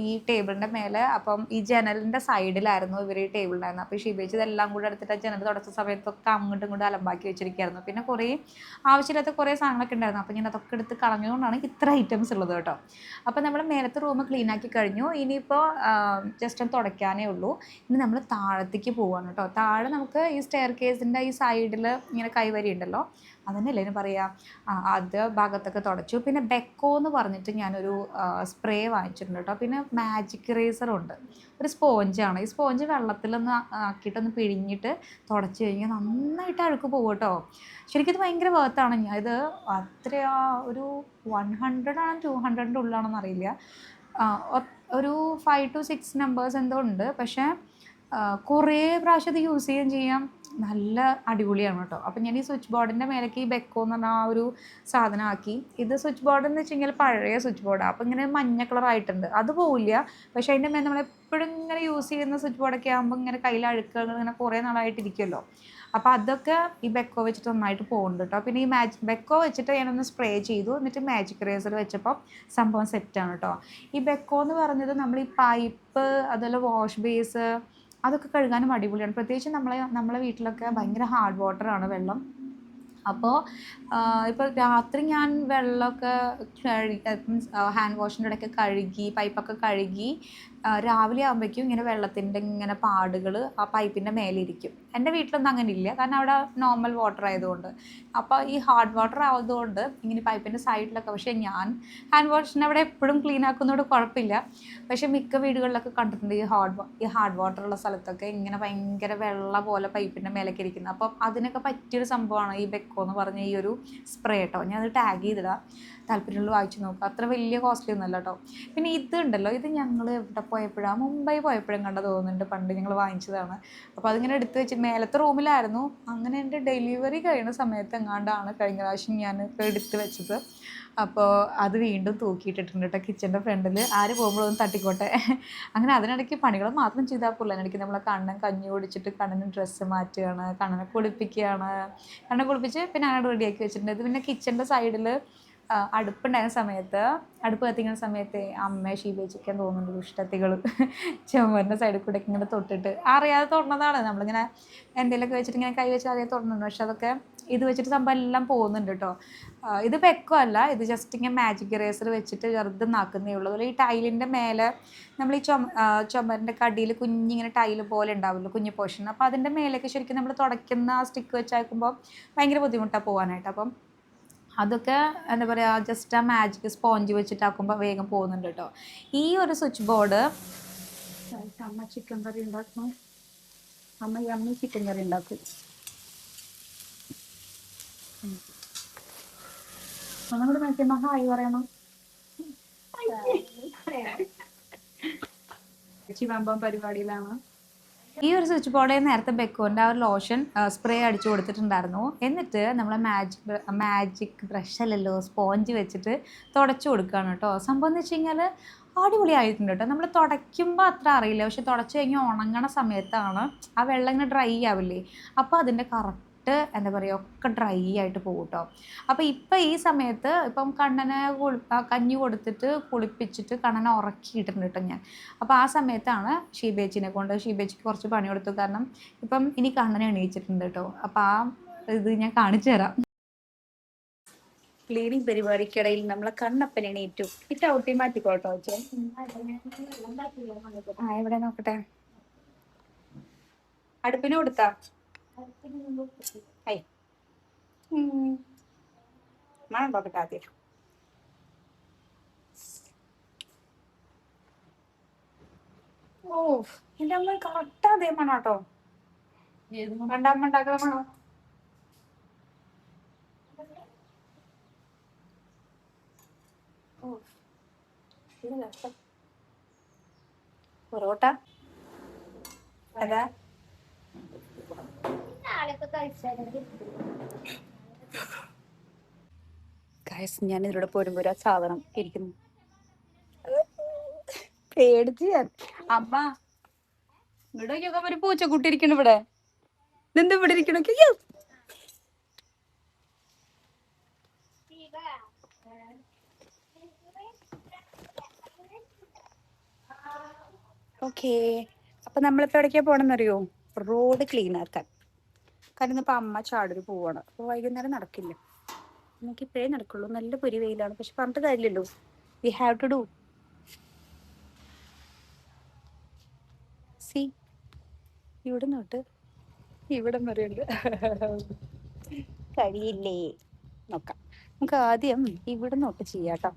ഈ ടേബിളിൻ്റെ മേലെ, അപ്പം ഈ ജനലിൻ്റെ സൈഡിലായിരുന്നു ഇവർ ഈ ടേബിളിലായിരുന്നു. അപ്പോൾ ഷീപേച്ച് ഇതെല്ലാം കൂടെ എടുത്തിട്ട് ജനൽ തുടച്ച സമയത്തൊക്കെ അങ്ങോട്ടും ഇങ്ങോട്ടും അലമ്പാക്കി വെച്ചിരിക്കുകയായിരുന്നു. പിന്നെ കുറേ ആവശ്യമില്ലാത്ത കുറേ സാധനങ്ങളൊക്കെ ഉണ്ടായിരുന്നു, അപ്പോൾ ഞാൻ അതൊക്കെ എടുത്ത് കളഞ്ഞുകൊണ്ടാണ് ഇത്ര ഐറ്റംസ് ഉള്ളത് കേട്ടോ. അപ്പോൾ നമ്മൾ മേലത്തെ റൂം ക്ലീൻ ആക്കി കഴിഞ്ഞു. ഇനിയിപ്പോൾ ജസ്റ്റ് ഒന്ന് തുടയ്ക്കാനേ ഉള്ളൂ. ഇനി നമ്മൾ താഴത്തേക്ക് പോവാണ് കേട്ടോ. താഴെ നമുക്ക് ഈ സ്റ്റെയർ കേസിൻ്റെ ഈ സൈഡിൽ ഇങ്ങനെ കൈവരി ഉണ്ടല്ലോ, അതന്നെയല്ലേ ഇതിന് പറയുക, അത് ഭാഗത്തൊക്കെ തുടച്ചു. പിന്നെ ബെക്കോ എന്ന് പറഞ്ഞിട്ട് ഞാനൊരു സ്പ്രേ വാങ്ങിച്ചിട്ടുണ്ട് കേട്ടോ. പിന്നെ മാജിക് ഇറേസറുണ്ട്, ഒരു സ്പോഞ്ചാണ്. ഈ സ്പോഞ്ച് വെള്ളത്തിലൊന്ന് ആക്കിയിട്ടൊന്ന് പിഴിഞ്ഞിട്ട് തുടച്ച് കഴിഞ്ഞാൽ നന്നായിട്ട് അഴുക്ക് പോകും കേട്ടോ. ശരിക്കും ഇത് ഭയങ്കര വേർത്താണ്. ഞാൻ ഇത് അത്രയാ, ഒരു 100 ആണ് 200ൻ്റെ ഉള്ളിലാണെന്ന് അറിയില്ല. ഒരു 5 to 6 നമ്പേഴ്സ് എന്തോ ഉണ്ട്. പക്ഷേ കുറേ പ്രാവശ്യം ഇത് യൂസ് ചെയ്യുകയും ചെയ്യാം, നല്ല അടിപൊളിയാണ് കേട്ടോ. അപ്പം ഞാൻ ഈ സ്വിച്ച് ബോർഡിൻ്റെ മേലേക്ക് ഈ ബെക്കോ എന്ന് പറഞ്ഞാൽ ആ ഒരു സാധനം ആക്കി. ഇത് സ്വിച്ച് ബോർഡ് എന്ന് വെച്ച് കഴിഞ്ഞാൽ പഴയ സ്വിച്ച് ബോർഡാണ്, അപ്പോൾ ഇങ്ങനെ മഞ്ഞ കളറായിട്ടുണ്ട്, അത് പോവില്ല. പക്ഷേ അതിൻ്റെ മേലെ നമ്മളെപ്പോഴും ഇങ്ങനെ യൂസ് ചെയ്യുന്ന സ്വിച്ച് ബോർഡൊക്കെ ആകുമ്പോൾ ഇങ്ങനെ കയ്യിൽ അഴുക്കുകൾ ഇങ്ങനെ കുറേ നാളായിട്ടിരിക്കുമല്ലോ, അപ്പോൾ അതൊക്കെ ഈ ബെക്കോ വെച്ചിട്ട് നന്നായിട്ട് പോകുന്നുണ്ട് കേട്ടോ. പിന്നെ ഈ ബെക്കോ വെച്ചിട്ട് ഞാനൊന്ന് സ്പ്രേ ചെയ്തു, എന്നിട്ട് മാജിക് ഇറേസർ വെച്ചപ്പോൾ സംഭവം സെറ്റാണ് കേട്ടോ. ഈ ബെക്കോ എന്ന് പറഞ്ഞത് നമ്മൾ ഈ പൈപ്പ്, അതുപോലെ വാഷ് ബേസ്, അതൊക്കെ കഴുകാനും അടിപൊളിയാണ്. പ്രത്യേകിച്ച് നമ്മളെ വീട്ടിലൊക്കെ ഭയങ്കര ഹാർഡ് വാട്ടറാണ് വെള്ളം. അപ്പോൾ ഇപ്പോൾ രാത്രി ഞാൻ വെള്ളമൊക്കെ മീൻസ് ഹാൻഡ് വാഷിൻ്റെ ഇടയ്ക്ക് കഴുകി, പൈപ്പൊക്കെ കഴുകി രാവിലെ ആകുമ്പോഴേക്കും ഇങ്ങനെ വെള്ളത്തിൻ്റെ ഇങ്ങനെ പാടുകൾ ആ പൈപ്പിൻ്റെ മേലെ ഇരിക്കും. എൻ്റെ വീട്ടിലൊന്നും അങ്ങനെ ഇല്ല, കാരണം അവിടെ നോർമൽ വാട്ടർ ആയതുകൊണ്ട്. അപ്പോൾ ഈ ഹാർഡ് വാട്ടർ ആയതുകൊണ്ട് ഇങ്ങനെ പൈപ്പിൻ്റെ സൈഡിലൊക്കെ, പക്ഷേ ഞാൻ ഹാൻഡ് വാഷിൻ്റെ അവിടെ എപ്പോഴും ക്ലീൻ ആക്കുന്നതുകൊണ്ട് കുഴപ്പമില്ല. പക്ഷേ മിക്ക വീടുകളിലൊക്കെ കണ്ടിട്ടുണ്ട് ഈ ഹാർഡ് വാട്ടർ ഉള്ള സ്ഥലത്തൊക്കെ ഇങ്ങനെ ഭയങ്കര വെള്ള പോലെ പൈപ്പിൻ്റെ മേലേക്ക് ഇരിക്കുന്നത്. അപ്പം അതിനൊക്കെ പറ്റിയൊരു സംഭവമാണ് ഈ ബെക്കോ എന്ന് പറഞ്ഞ ഈ ഒരു സ്പ്രേ കേട്ടോ. ഞാനത് ടാഗ് ചെയ്തിടാം, താല്പര്യമുള്ള വായിച്ച് നോക്കുക. അത്ര വലിയ കോസ്റ്റ്ലി ഒന്നുമല്ല കേട്ടോ. പിന്നെ ഇത് ഉണ്ടല്ലോ, ഇത് ഞങ്ങൾ എവിടെ പോയപ്പോഴാണ്, മുംബൈ പോയപ്പോഴും കണ്ട തോന്നുന്നുണ്ട്, പണ്ട് ഞങ്ങൾ വാങ്ങിച്ചതാണ്. അപ്പോൾ അതിങ്ങനെ എടുത്ത് വെച്ച് മേലത്തെ റൂമിലായിരുന്നു. അങ്ങനെ എൻ്റെ ഡെലിവറി കഴിയുന്ന സമയത്ത് എങ്ങാണ്ടാണ് കഴിഞ്ഞ പ്രാവശ്യം ഞാൻ എടുത്ത് വെച്ചത്. അപ്പോൾ അത് വീണ്ടും തൂക്കിയിട്ടിട്ടുണ്ട് കേട്ടോ കിച്ചൻ്റെ ഫ്രണ്ടിൽ. ആര് പോകുമ്പോഴൊന്നും തട്ടിക്കോട്ടെ. അങ്ങനെ അതിനിടയ്ക്ക് പണികൾ മാത്രം ചെയ്താൽ പോലും അതിനിടയ്ക്ക് നമ്മളെ കണ്ണൻ കഞ്ഞി കുടിച്ചിട്ട് കണ്ണന് ഡ്രസ്സ് മാറ്റുകയാണ്, കണ്ണനെ കുളിപ്പിക്കുകയാണ്. കണ്ണനെ കുളിപ്പിച്ച് പിന്നെ അങ്ങനെ റെഡിയാക്കി വെച്ചിട്ടുണ്ട്. ഇത് പിന്നെ കിച്ചൻ്റെ സൈഡിൽ അടുപ്പുണ്ടായിരുന്ന സമയത്ത്, അടുപ്പ് കത്തിക്കുന്ന സമയത്ത് അമ്മയെ ഷീബേച്ചിക്കാൻ തോന്നുന്നുണ്ട് ദുഷ്ടത്തികൾ ചുമരിൻ്റെ സൈഡിൽ കൂടെ ഇങ്ങനെ തൊട്ടിട്ട് അറിയാതെ തൊടുന്നതാണ്. നമ്മളിങ്ങനെ എന്തെങ്കിലുമൊക്കെ വെച്ചിട്ട് ഇങ്ങനെ കൈ വെച്ച് അറിയാതെ തൊടുന്നുണ്ട്, പക്ഷെ അതൊക്കെ ഇത് വെച്ചിട്ട് സംഭവം എല്ലാം പോകുന്നുണ്ട് കേട്ടോ. ഇത് ബെക്കോ അല്ല, ഇത് ജസ്റ്റ് ഇങ്ങനെ മാജിക് ഇറേസർ വെച്ചിട്ട് ചെറുത് നാക്കുന്നേ ഉള്ളൂ. അതുപോലെ ഈ ടൈലിൻ്റെ മേലെ നമ്മൾ ഈ ചുമരിൻ്റെ കടിയിൽ കുഞ്ഞിങ്ങനെ ടൈല് പോലെ ഉണ്ടാവുമല്ലോ, കുഞ്ഞു പോർഷൻ. അപ്പോൾ അതിൻ്റെ മേലേക്ക് ശരിക്കും നമ്മൾ തുടയ്ക്കുന്ന ആ സ്റ്റിക്ക് വെച്ചാക്കുമ്പോൾ ഭയങ്കര ബുദ്ധിമുട്ടാണ് പോകാനായിട്ട്. അപ്പം അതൊക്കെ എന്താ പറയുക, ജസ്റ്റ് ആ മാജിക് സ്പോഞ്ച് വെച്ചിട്ടാക്കുമ്പോൾ വേഗം പോകുന്നുണ്ട് കേട്ടോ. ഈ ഒരു സ്വിച്ച് ബോർഡ് അമ്മ ചിക്കൻ കറി ഉണ്ടാക്കണം, അമ്മ ചിക്കൻ കറി ഉണ്ടാക്കും. നമ്മളോട് നോക്കിയമ്മ ഹായ് പറയണം. ചിവമ്പം പരിപാടിയിലാണ്. ഈ ഒരു സ്വിച്ച് ബോർഡിൽ നേരത്തെ ബെക്കോൻ്റെ ആ ഒരു ലോഷൻ സ്പ്രേ അടിച്ചു കൊടുത്തിട്ടുണ്ടായിരുന്നു. എന്നിട്ട് നമ്മൾ മാജിക് ബ്രഷ് അല്ലല്ലോ, സ്പോഞ്ച് വെച്ചിട്ട് തുടച്ചു കൊടുക്കുകയാണ് കേട്ടോ. സംഭവം എന്ന് വെച്ച് കഴിഞ്ഞാൽ അടിപൊളിയായിട്ടുണ്ട് കേട്ടോ. നമ്മൾ തുടയ്ക്കുമ്പോൾ അത്ര അറിയില്ല, പക്ഷെ തുടച്ച് കഴിഞ്ഞ് ഉണങ്ങണ സമയത്താണ് ആ വെള്ളം ഇങ്ങനെ ഡ്രൈ ആവില്ലേ, അപ്പോൾ അതിൻ്റെ കറക്റ്റ് എന്താ പറയുക ഒക്കെ ഡ്രൈ ആയിട്ട് പോകും കേട്ടോ. അപ്പോൾ ഇപ്പം ഈ സമയത്ത് ഇപ്പം കണ്ണനെ കഞ്ഞി കൊടുത്തിട്ട് കുളിപ്പിച്ചിട്ട് കണ്ണനെ ഉറക്കിയിട്ടുണ്ട് കേട്ടോ ഞാൻ. അപ്പോൾ ആ സമയത്താണ് ഷീബേച്ചിനെ കൊണ്ട് ഷീബേച്ചിക്ക് കുറച്ച് പണി കൊടുത്തു. കാരണം ഇപ്പം ഇനി കണ്ണനെ എണീച്ചിട്ടുണ്ട് കേട്ടോ. അപ്പോൾ ആ ഇത് ഞാൻ കാണിച്ചു തരാം. ക്ലീനിങ് പരിപാടിക്കിടയിൽ നമ്മളെ കണ്ണപ്പൻ എണീറ്റു. ഇട്ട് ഔട്ടി മാറ്റിക്കോട്ടോ. ആ എവിടെ നോക്കട്ടെ, അടുപ്പിന് കൊടുത്താ മണം നോക്കട്ടെ ആദ്യം. ഓ എന്റെ അമ്മ കറക്റ്റാ അതേ മണം കേട്ടോ. രണ്ടാമ്മ ഉണ്ടാക്കുന്ന മണം. പൊറോട്ട അതാ ഞാൻ ഇതിലൂടെ പോരുമ്പോ ഒരു സാധനം ഇരിക്കുന്നു, പേടിച്ച് ഞാൻ. അമ്മ ഇവിടേക്കൊക്കെ ഒരു പൂച്ചക്കുട്ടി ഇരിക്കണം ഇവിടെ. ഇതെന്താ ഇവിടെ ഇരിക്കണൊക്കെ? ഓക്കേ, അപ്പൊ നമ്മളിപ്പോ എവിടേക്കാ പോണെന്നറിയോ? റോഡ് ക്ലീൻ ആക്കാൻ. കാരണം ഇന്നിപ്പോ അമ്മ ചാടൊരു പോവാണ്. അപ്പൊ വൈകുന്നേരം നടക്കില്ല, നമുക്ക് ഇപ്പോഴേ നടക്കുള്ളൂ. നല്ല പൊരി വെയിലാണ്, പക്ഷെ പറഞ്ഞിട്ട് കാര്യമില്ലല്ലോ, we have to do. See ഇവിടെ നോട്ട് ഇവിടം വരെയുണ്ട്. കഴിയില്ലേ? നോക്കാം, നമുക്ക് ആദ്യം ഇവിടെ നോട്ട് ചെയ്യാട്ടോ.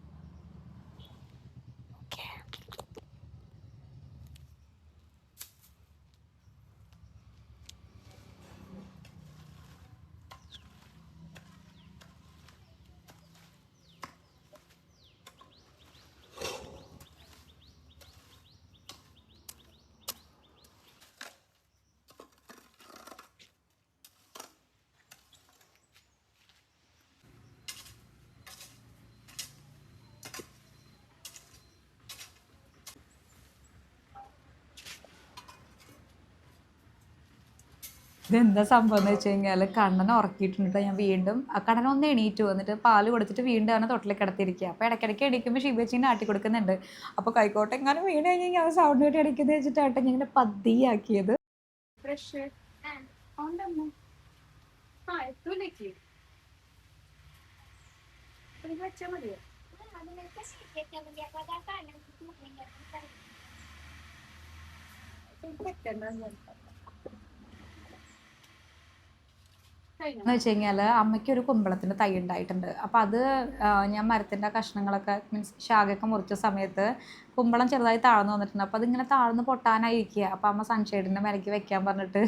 ഇതെന്താ സംഭവം എന്ന് വെച്ച് കഴിഞ്ഞാൽ കണ്ണനെ ഉറക്കിയിട്ടുണ്ട് ഞാൻ. വീണ്ടും ആ കണ്ണൻ ഒന്ന് എണീറ്റു വന്നിട്ട് പാല് കൊടുത്തിട്ട് വീണ്ടും അവനെ തൊട്ടിലേക്ക് കിടത്തിയിരിക്കുക. അപ്പോൾ ഇടയ്ക്കിടയ്ക്ക് എണീക്കുമ്പോൾ ഷിബേച്ചിനെ ആട്ടി കൊടുക്കുന്നുണ്ട്. അപ്പോൾ കൈക്കോട്ടെ എങ്ങനെ വീണ് കഴിഞ്ഞാൽ അവൻ സൗണ്ട് കേട്ട് അടിക്കുന്നത് വെച്ചിട്ടാട്ടെ ഞാൻ ഇങ്ങനെ പതിയാക്കിയത്. എന്ന് വെച്ച് കഴിഞ്ഞാൽ അമ്മയ്ക്ക് ഒരു കുമ്പളത്തിൻ്റെ തൈ ഉണ്ടായിട്ടുണ്ട്. അപ്പോൾ അത് ഞാൻ മരത്തിൻ്റെ കഷ്ണങ്ങളൊക്കെ മീൻസ് ശാഖയൊക്കെ മുറിച്ച സമയത്ത് കുമ്പളം ചെറുതായി താഴ്ന്നു വന്നിട്ടുണ്ട്. അപ്പോൾ അതിങ്ങനെ താഴ്ന്ന് പൊട്ടാനായിരിക്കുക. അപ്പോൾ അമ്മ സൺഷെയ്ഡിൻ്റെ മേലേക്ക് വെക്കാൻ പറഞ്ഞിട്ട്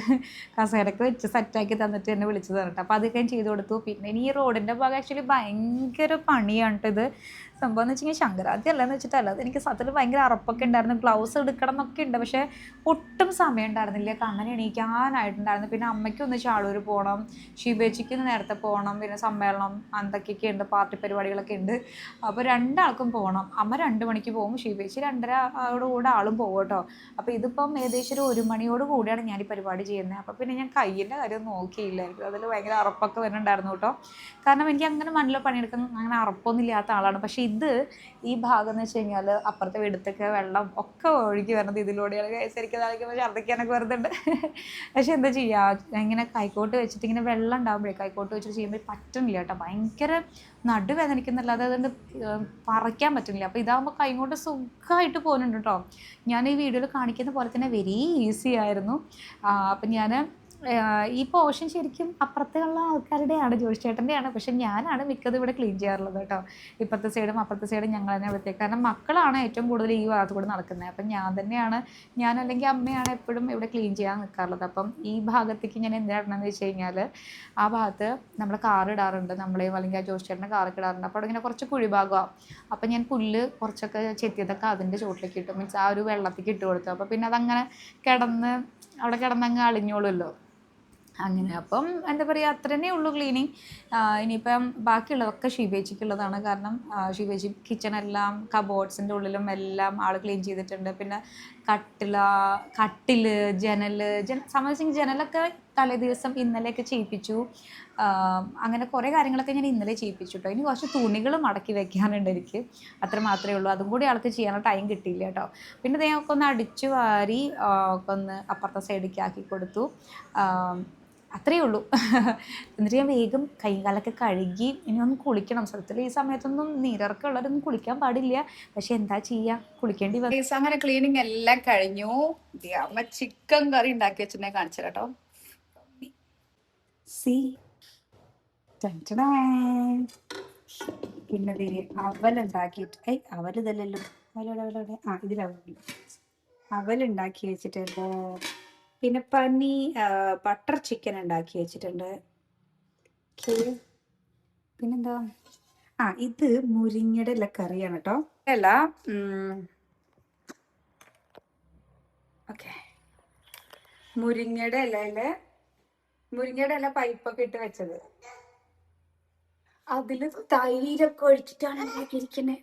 കസേരയൊക്കെ വെച്ച് സെറ്റാക്കി തന്നിട്ട് എന്നെ വിളിച്ചു തന്നിട്ട്, അപ്പോൾ അതൊക്കെ ഞാൻ ചെയ്ത് കൊടുത്തു. പിന്നെ ഇനി ഈ റോഡിൻ്റെ ഭാഗം ആക്ച്വലി ഭയങ്കര പണിയാണ് ഇത്. സംഭവം എന്ന് വെച്ച് കഴിഞ്ഞാൽ ശങ്കരാതി അല്ലെന്ന് വെച്ചിട്ടല്ല, അത് എനിക്ക് സത്യത്തിൽ ഭയങ്കര അറപ്പൊക്കെ ഉണ്ടായിരുന്നു. ഗ്ലൗസ് എടുക്കണം എന്നൊക്കെ ഉണ്ട്, പക്ഷേ ഒട്ടും സമയം ഉണ്ടായിരുന്നില്ല. കണ്ണൻ എണീക്കാനായിട്ടുണ്ടായിരുന്നു. പിന്നെ അമ്മയ്ക്കൊന്ന് ചാളൂർ പോകണം, ഷീബേച്ചിക്ക് നേരത്തെ പോകണം, പിന്നെ സമ്മേളനം എന്തൊക്കെയൊക്കെ ഉണ്ട്, പാർട്ടി പരിപാടികളൊക്കെ ഉണ്ട്. അപ്പോൾ രണ്ടാൾക്കും പോകണം. അമ്മ 2 മണിക്ക് പോകും, ഷീബേച്ചി 2:30 കൂടെ ആളും പോകും കേട്ടോ. അപ്പോൾ ഇതിപ്പം ഏകദേശം ഒരു 1 മണിയോട് കൂടിയാണ് ഞാൻ ഈ പരിപാടി ചെയ്യുന്നത്. അപ്പോൾ പിന്നെ ഞാൻ കയ്യിൻ്റെ കാര്യം നോക്കിയില്ലായിരുന്നു. അതിൽ ഭയങ്കര അറപ്പൊക്കെ വരുന്നുണ്ടായിരുന്നു കേട്ടോ. കാരണം എനിക്ക് അങ്ങനെ മണ്ണിൽ പണിയെടുക്കാൻ അങ്ങനെ അറപ്പൊന്നും ഇല്ലാത്ത ആളാണ്. പക്ഷേ ഇത് ഈ ഭാഗം എന്ന് വെച്ച് കഴിഞ്ഞാൽ അപ്പുറത്തെ വീടത്തൊക്കെ വെള്ളം ഒക്കെ ഒഴുകി വരുന്നത് ഇതിലൂടെയാണ്. ശരിക്കും കളിക്കുമ്പോൾ ഛർദ്ദിക്കാനൊക്കെ വരുന്നുണ്ട്. പക്ഷെ എന്താ ചെയ്യുക, ഇങ്ങനെ കൈക്കോട്ട് വെച്ചിട്ട് ഇങ്ങനെ വെള്ളം ഉണ്ടാകുമ്പോഴേ കൈക്കോട്ട് വെച്ചിട്ട് ചെയ്യുമ്പോൾ പറ്റുന്നില്ല കേട്ടോ. ഭയങ്കര നടുവേദനിക്കുന്നല്ലാതെ അതുകൊണ്ട് പറിക്കാൻ പറ്റുന്നില്ല. അപ്പോൾ ഇതാകുമ്പോൾ കൈ കൊണ്ട് സുഖമായിട്ട് പോകുന്നുണ്ട് കേട്ടോ. ഞാൻ ഈ വീഡിയോയിൽ കാണിക്കുന്ന പോലെ തന്നെ വെരി ഈസി ആയിരുന്നു. അപ്പം ഞാൻ ഈ പോർഷൻ ശരിക്കും അപ്പുറത്തുള്ള ആൾക്കാരുടെയാണ്, ജോഷി ചേട്ടൻ്റെയാണ്. പക്ഷെ ഞാനാണ് മിക്കതും ഇവിടെ ക്ലീൻ ചെയ്യാറുള്ളത് കേട്ടോ. ഇപ്പുറത്തെ സൈഡും അപ്പുറത്തെ സൈഡും ഞങ്ങൾ തന്നെ ഇവിടത്തേക്ക്. കാരണം മക്കളാണ് ഏറ്റവും കൂടുതൽ ഈ ഭാഗത്ത് കൂടെ നടക്കുന്നത്. അപ്പം ഞാൻ അല്ലെങ്കിൽ അമ്മയാണ് എപ്പോഴും ഇവിടെ ക്ലീൻ ചെയ്യാൻ നിൽക്കാറുള്ളത്. അപ്പം ഈ ഭാഗത്തേക്ക് ഞാൻ എന്താണെന്ന് വെച്ച് കഴിഞ്ഞാൽ ആ ഭാഗത്ത് നമ്മൾ കാർ ഇടാറുണ്ട്, നമ്മളെയും അല്ലെങ്കിൽ ആ ജോഷി ചേട്ടൻ്റെ കാറൊക്കെ ഇടാറുണ്ട്. അപ്പോൾ അവിടെ ഇങ്ങനെ കുറച്ച് കുഴിഭാഗമാണ്. അപ്പം ഞാൻ പുല്ല് കുറച്ചൊക്കെ ചെത്തിയതൊക്കെ അതിൻ്റെ ചുവട്ടിലേക്ക് ഇട്ടു, മീൻസ് ആ ഒരു വെള്ളത്തേക്ക് ഇട്ട് കൊടുത്തു. അപ്പോൾ പിന്നെ അതങ്ങനെ അവിടെ കിടന്നങ്ങ് അളിഞ്ഞോളുമല്ലോ. അങ്ങനെ അപ്പം എന്താ പറയുക, അത്ര തന്നെ ഉള്ളൂ ക്ലീനിങ്. ഇനിയിപ്പം ബാക്കിയുള്ളതൊക്കെ ഷീബേച്ചിക്കുള്ളതാണ്. കാരണം ഷീബേച്ചി കിച്ചണെല്ലാം കബോർഡ്സിൻ്റെ ഉള്ളിലും എല്ലാം ആൾ ക്ലീൻ ചെയ്തിട്ടുണ്ട്. പിന്നെ കട്ടില കട്ടിൽ സംബന്ധിച്ചെങ്കിൽ ജനലൊക്കെ തലേ ദിവസം ഇന്നലെയൊക്കെ ചെയ്യിപ്പിച്ചു. അങ്ങനെ കുറേ കാര്യങ്ങളൊക്കെ ഞാൻ ഇന്നലെ ചെയ്യിപ്പിച്ചു കേട്ടോ. ഇനി കുറച്ച് തുണികൾ മടക്കി വെക്കാനുണ്ട് എനിക്ക്, അത്ര മാത്രമേ ഉള്ളൂ. അതും കൂടി ആൾക്ക് ചെയ്യാനുള്ള ടൈം കിട്ടിയില്ല കേട്ടോ. പിന്നെ ഞങ്ങൾക്ക് ഒന്ന് അടിച്ചു വാരി ഒക്കെ ഒന്ന് അപ്പുറത്തെ സൈഡിലേക്ക് ആക്കി കൊടുത്തു. അത്രയേ ഉള്ളൂ. എന്നിട്ട് ഞാൻ വേഗം കൈ കാലൊക്കെ കഴുകി ഇനി ഒന്ന് കുളിക്കണം. സത്യത്തിൽ ഈ സമയത്തൊന്നും നീരിറക്കമുള്ളവരൊന്നും കുളിക്കാൻ പാടില്ല, പക്ഷെ എന്താ ചെയ്യുക, കുളിക്കേണ്ടി വന്നു. അങ്ങനെ ക്ലീനിങ് എല്ലാം കഴിഞ്ഞു. അമ്മ ചിക്കൻ കറി ഉണ്ടാക്കി വെച്ചിട്ടുണ്ടെങ്കിൽ കാണിച്ചു കേട്ടോ. സി പിന്നെ അവലുണ്ടാക്കിയിട്ട് അവലിതല്ലല്ലോ, അവലുണ്ടാക്കി വെച്ചിട്ടുണ്ട്. പിന്നെ ബട്ടർ ചിക്കൻ ഉണ്ടാക്കി വെച്ചിട്ടുണ്ട്. പിന്നെന്താ, ഇത് മുരിങ്ങയുടെ ഇല കറിയാണ് കേട്ടോ. അല്ല ഓക്കെ, മുരിങ്ങയുടെ ഇല പൈപ്പൊക്കെ ഇട്ട് വെച്ചത്. അതില് തൈരൊക്കെ ഒഴിച്ചിട്ടാണ് ഉണ്ടാക്കിയിരിക്കുന്നത്.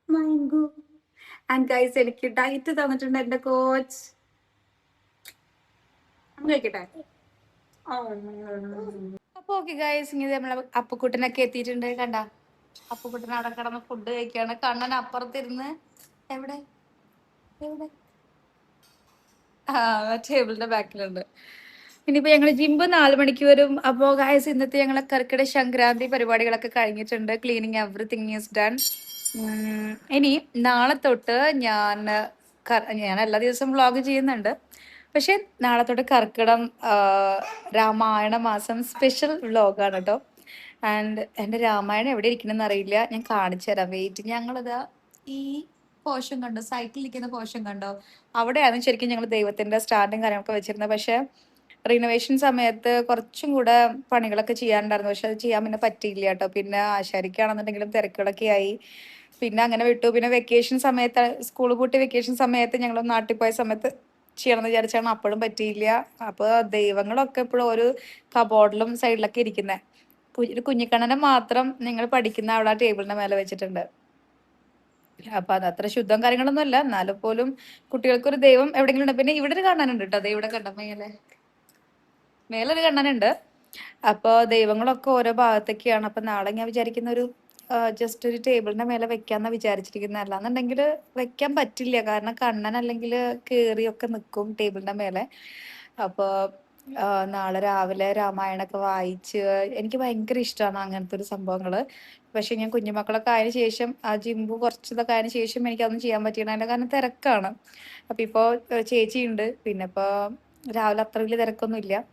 മാംഗോ. ആൻഡ് ഗൈസ്, എനിക്ക് ഡയറ്റ് തന്നിട്ടുണ്ട് എന്റെ കോച്ച്. കഴിക്കട്ടെ. അപ്പൊ ഓക്കെ ഗൈസ്, ഇങ്ങനെ നമ്മളെ അപ്പുക്കുട്ടനൊക്കെ എത്തിയിട്ടുണ്ട്. കണ്ട, അപ്പുക്കുട്ടൻ അവിടെ കിടന്ന് ഫുഡ് കഴിക്കാണ്. കണ്ണൻ അപ്പുറത്തിരുന്ന് എവിടെ എവിടെ ടേബിളിന്റെ ബാക്കിലുണ്ട്. ഇനിയിപ്പോ ഞങ്ങൾ ജിമ്പ് 4 മണിക്ക് വരും. അപ്പോൾ ഗൈസ്, ഇന്നത്തെ ഞങ്ങളെ കർക്കിടക സംക്രാന്തി പരിപാടികളൊക്കെ കഴിഞ്ഞിട്ടുണ്ട്. Cleaning everything is done. ഇനി നാളെ തൊട്ട് ഞാൻ എല്ലാ ദിവസവും വ്ളോഗ് ചെയ്യുന്നുണ്ട്. പക്ഷെ നാളെ തൊട്ട് കർക്കിടം രാമായണ മാസം സ്പെഷ്യൽ വ്ളോഗാണ് കേട്ടോ. ആൻഡ് എൻ്റെ രാമായണം എവിടെ ഇരിക്കണമെന്ന് അറിയില്ല, ഞാൻ കാണിച്ചു തരാം. വെയിറ്റ്. ഞങ്ങളിതാ ഈ പോഷൻ കണ്ടോ, സൈക്കിളിരിക്കുന്ന പോഷൻ കണ്ടോ, അവിടെയാണ് ശരിക്കും ഞങ്ങൾ ദൈവത്തിന്റെ സ്റ്റാൻഡും കാര്യങ്ങളൊക്കെ വെച്ചിരുന്നത്. പക്ഷെ റിനോവേഷൻ സമയത്ത് കുറച്ചും കൂടെ പണികളൊക്കെ ചെയ്യാനുണ്ടായിരുന്നു. പക്ഷെ അത് ചെയ്യാൻ പിന്നെ പറ്റിയില്ല കേട്ടോ. പിന്നെ ആശാരിക്കാണെന്നുണ്ടെങ്കിലും തിരക്കുകളൊക്കെ ആയി, പിന്നെ അങ്ങനെ വിട്ടു. പിന്നെ വെക്കേഷൻ സമയത്ത്, സ്കൂൾ പൂട്ടി വെക്കേഷൻ സമയത്ത് ഞങ്ങൾ നാട്ടിൽ പോയ സമയത്ത് ചെയ്യണമെന്ന് വിചാരിച്ചാണ്, അപ്പോഴും പറ്റിയില്ല. അപ്പോൾ ദൈവങ്ങളൊക്കെ എപ്പോഴും ഒരു കബോർഡിലും സൈഡിലൊക്കെ ഇരിക്കുന്നത്. ഒരു കുഞ്ഞിക്കണ്ണനെ മാത്രം നിങ്ങൾ പഠിക്കുന്ന അവിടെ ആ ടേബിളിന്റെ മേലെ വെച്ചിട്ടുണ്ട്. അപ്പൊ അത് അത്ര ശുദ്ധം കാര്യങ്ങളൊന്നും അല്ല, എന്നാലും പോലും കുട്ടികൾക്കൊരു ദൈവം എവിടെയെങ്കിലും ഉണ്ട്. പിന്നെ ഇവിടെ ഒരു കണ്ണനുണ്ട് കേട്ടോ, അത് ഇവിടെ കണ്ട മേലൊരു കണ്ണനുണ്ട്. അപ്പൊ ദൈവങ്ങളൊക്കെ ഓരോ ഭാഗത്തൊക്കെയാണ്. അപ്പൊ നാളെ ഞാൻ വിചാരിക്കുന്ന ഒരു ജസ്റ്റ് ഒരു ടേബിളിന്റെ മേലെ വെക്കാന്നാ വിചാരിച്ചിരിക്കുന്നത്. അല്ലാന്നുണ്ടെങ്കിൽ വെക്കാൻ പറ്റില്ല, കാരണം കണ്ണൻ അല്ലെങ്കിൽ കേറിയൊക്കെ നിൽക്കും ടേബിളിന്റെ മേലെ. അപ്പോൾ നാളെ രാവിലെ രാമായണൊക്കെ വായിച്ച്, എനിക്ക് ഭയങ്കര ഇഷ്ടമാണ് അങ്ങനത്തെ ഒരു സംഭവങ്ങൾ. പക്ഷെ ഞാൻ കുഞ്ഞുമക്കളൊക്കെ ആയതിനു ശേഷം, ആ ജിമ്പ് കുറച്ചതൊക്കെ ആയതിനു ശേഷം എനിക്കതൊന്നും ചെയ്യാൻ പറ്റിയില്ല, കാരണം തിരക്കാണ്. അപ്പം ഇപ്പോൾ ചേച്ചിയുണ്ട്. പിന്നെ ഇപ്പോൾ രാവിലെ അത്ര വലിയ തിരക്കൊന്നും.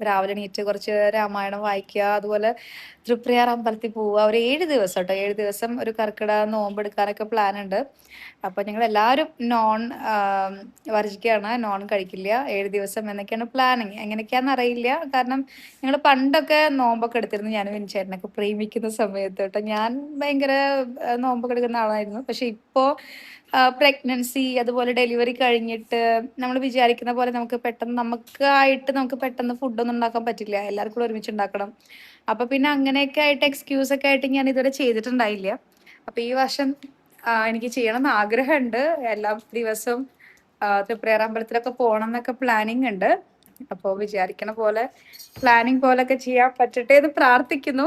രാവിലെ എണീറ്റ് കുറച്ച് രാമായണം വായിക്കുക, അതുപോലെ തൃപ്രയാർ അമ്പലത്തിൽ പോവുക. ഒരു 7 ദിവസം കേട്ടോ, 7 ദിവസം ഒരു കർക്കിടക നോമ്പെടുക്കാനൊക്കെ പ്ലാൻ ഉണ്ട്. അപ്പം ഞങ്ങൾ എല്ലാവരും നോൺ വർജിക്കുകയാണ്, നോൺ കഴിക്കില്ല 7 ദിവസം എന്നൊക്കെയാണ് പ്ലാനിങ്. എങ്ങനെയൊക്കെയാണെന്ന് അറിയില്ല, കാരണം ഞങ്ങൾ പണ്ടൊക്കെ നോമ്പൊക്കെ എടുത്തിരുന്നു, ഞാനും വിനിച്ചേട്ടനൊക്കെ പ്രേമിക്കുന്ന സമയത്ത് കേട്ടോ. ഞാൻ ഭയങ്കര നോമ്പൊക്കെ എടുക്കുന്ന ആളായിരുന്നു. പക്ഷെ ഇപ്പോൾ പ്രഗ്നൻസി, അതുപോലെ ഡെലിവറി കഴിഞ്ഞിട്ട് നമ്മൾ വിചാരിക്കുന്ന പോലെ നമുക്ക് പെട്ടെന്ന് ഫുഡൊന്നും ഉണ്ടാക്കാൻ പറ്റില്ല, എല്ലാവർക്കും കൂടെ ഒരുമിച്ച് ഉണ്ടാക്കണം. അപ്പൊ പിന്നെ അങ്ങനെയൊക്കെ ആയിട്ട് എക്സ്ക്യൂസ് ഒക്കെ ആയിട്ട് ഞാൻ ഇതുവരെ ചെയ്തിട്ടുണ്ടായില്ല. അപ്പൊ ഈ വർഷം എനിക്ക് ചെയ്യണം എന്ന് ആഗ്രഹമുണ്ട്. എല്ലാ ദിവസവും തൃപ്രയാർ അമ്പലത്തിലൊക്കെ പോകണം എന്നൊക്കെ പ്ലാനിങ് ഉണ്ട്. അപ്പോൾ വിചാരിക്കണ പോലെ പ്ലാനിങ് പോലൊക്കെ ചെയ്യാൻ പറ്റട്ടെ എന്ന് പ്രാർത്ഥിക്കുന്നു.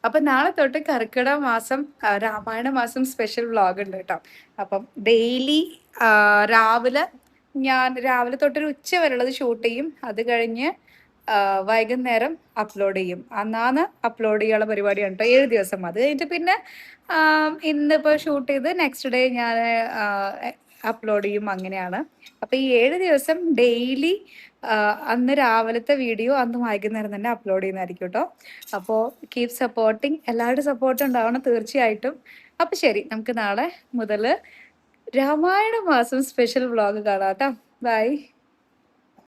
അപ്പൊ നാളെ തൊട്ട് കർക്കിടക മാസം രാമായണ മാസം സ്പെഷ്യൽ വ്ളോഗ് ഉണ്ട് കേട്ടോ. അപ്പം ഡെയിലി രാവിലെ തൊട്ടൊരു ഉച്ച വരെയുള്ളത് ഷൂട്ട് ചെയ്യും. അത് കഴിഞ്ഞ് വൈകുന്നേരം അപ്ലോഡ് ചെയ്യും. അന്നാണ് അപ്ലോഡ് ചെയ്യാനുള്ള പരിപാടിയാണ് കേട്ടോ, 7 ദിവസം. അത് കഴിഞ്ഞിട്ട് പിന്നെ ഇന്നിപ്പോൾ ഷൂട്ട് ചെയ്ത് നെക്സ്റ്റ് ഡേ ഞാൻ അപ്ലോഡ് ചെയ്യും. അങ്ങനെയാണ്. അപ്പം ഈ 7 ദിവസം ഡെയിലി അന്ന് രാവിലത്തെ വീഡിയോ അന്ന് വൈകുന്നേരം തന്നെ അപ്ലോഡ് ചെയ്യുന്നതായിരിക്കും കേട്ടോ. അപ്പോൾ കീപ് സപ്പോർട്ടിങ്, എല്ലാവരുടെ സപ്പോർട്ട് ഉണ്ടാവണം തീർച്ചയായിട്ടും. അപ്പം ശരി, നമുക്ക് നാളെ മുതൽ രാമായണ മാസം സ്പെഷ്യൽ വ്ളോഗ് കാണാം കേട്ടോ. ബൈ.